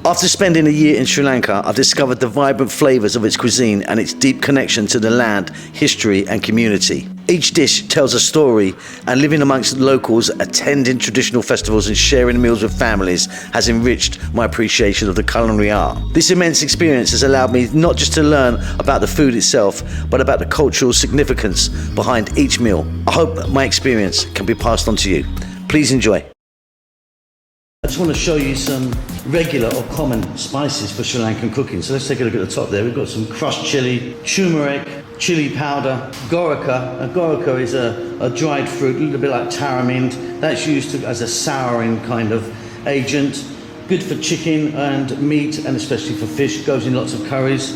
After spending a year in Sri Lanka, I've discovered the vibrant flavours of its cuisine and its deep connection to the land, history and community. Each dish tells a story, and living amongst locals, attending traditional festivals and sharing meals with families has enriched my appreciation of the culinary art. This immense experience has allowed me not just to learn about the food itself, but about the cultural significance behind each meal. I hope my experience can be passed on to you. Please enjoy. I just want to show you some regular or common spices for Sri Lankan cooking. So let's take a look at the top there. We've got some crushed chili, turmeric, chili powder, gorica. Gorica is a dried fruit, a little bit like tamarind. That's used as a souring kind of agent. Good for chicken and meat, and especially for fish. Goes in lots of curries.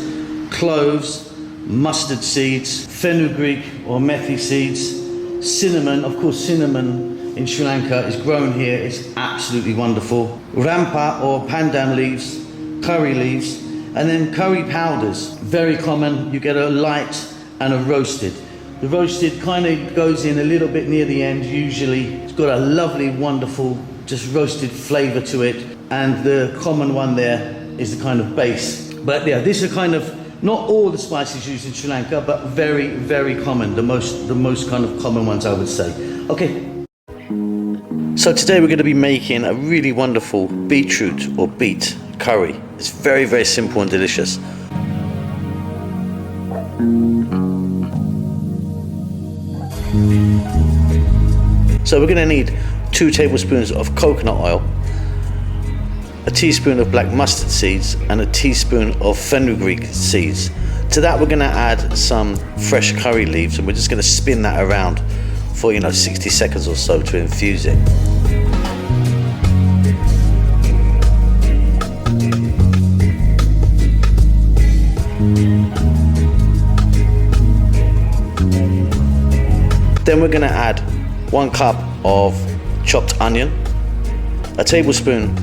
Cloves, mustard seeds, fenugreek or methi seeds, cinnamon. Of course, cinnamon in Sri Lanka is grown here. It's absolutely wonderful. Rampa or pandan leaves, curry leaves, and then curry powders. Very common. You get a light and a roasted. The roasted kind of goes in a little bit near the end usually. It's got a lovely, wonderful, just roasted flavour to it. And the common one there is the kind of base. But yeah, these are kind of not all the spices used in Sri Lanka, but very, very common. The most kind of common ones, I would say. Okay. So today we're going to be making a really wonderful beetroot or beet curry. It's very, very simple and delicious. So we're going to need 2 tablespoons of coconut oil, a teaspoon of black mustard seeds, and a teaspoon of fenugreek seeds. To that we're going to add some fresh curry leaves, and we're just going to spin that around for 60 seconds or so to infuse it. Then we're going to add 1 cup of chopped onion, a tablespoon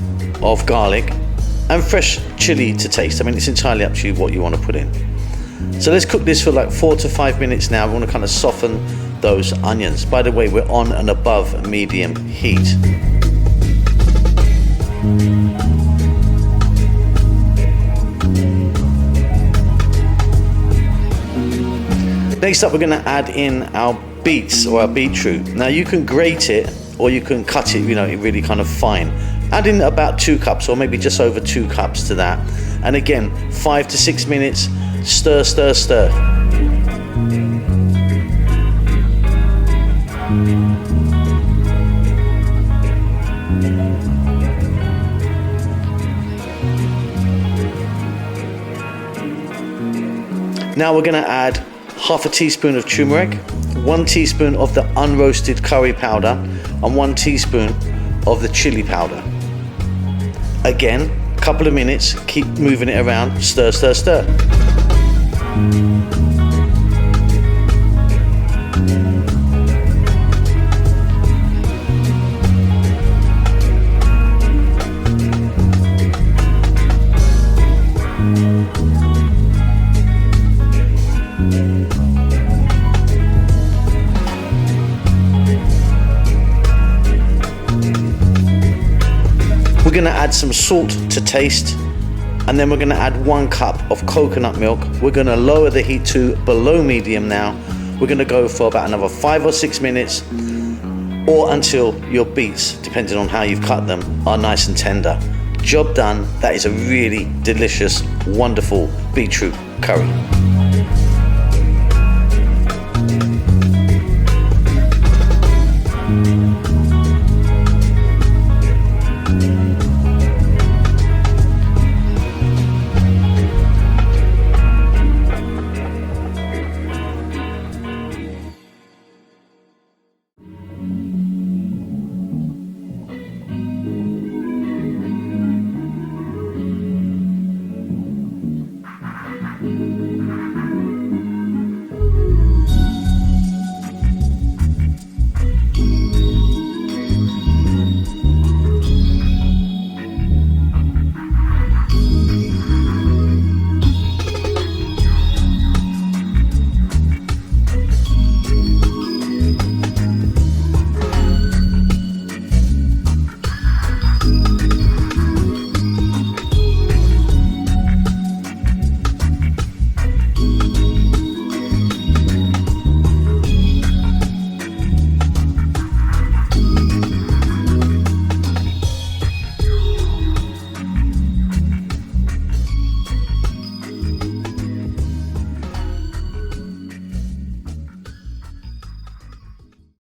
of garlic, and fresh chili to taste. I mean, it's entirely up to you what you want to put in. So let's cook this for like 4 to 5 minutes now. We want to kind of soften those onions. By the way, we're on and above medium heat. Next up, we're going to add in our beets or our beetroot. Now you can grate it or you can cut it, really kind of fine. Add in about 2 cups or maybe just over 2 cups to that. And again, 5 to 6 minutes, stir, stir, stir. Now we're going to add half a teaspoon of turmeric, 1 teaspoon of the unroasted curry powder, and 1 teaspoon of the chili powder. Again, a couple of minutes, keep moving it around, stir, stir, stir. We're going to add some salt to taste, and then we're going to add 1 cup of coconut milk. We're going to lower the heat to below medium now. We're going to go for about another 5 or 6 minutes, or until your beets, depending on how you've cut them, are nice and tender. Job done. That is a really delicious, wonderful beetroot curry.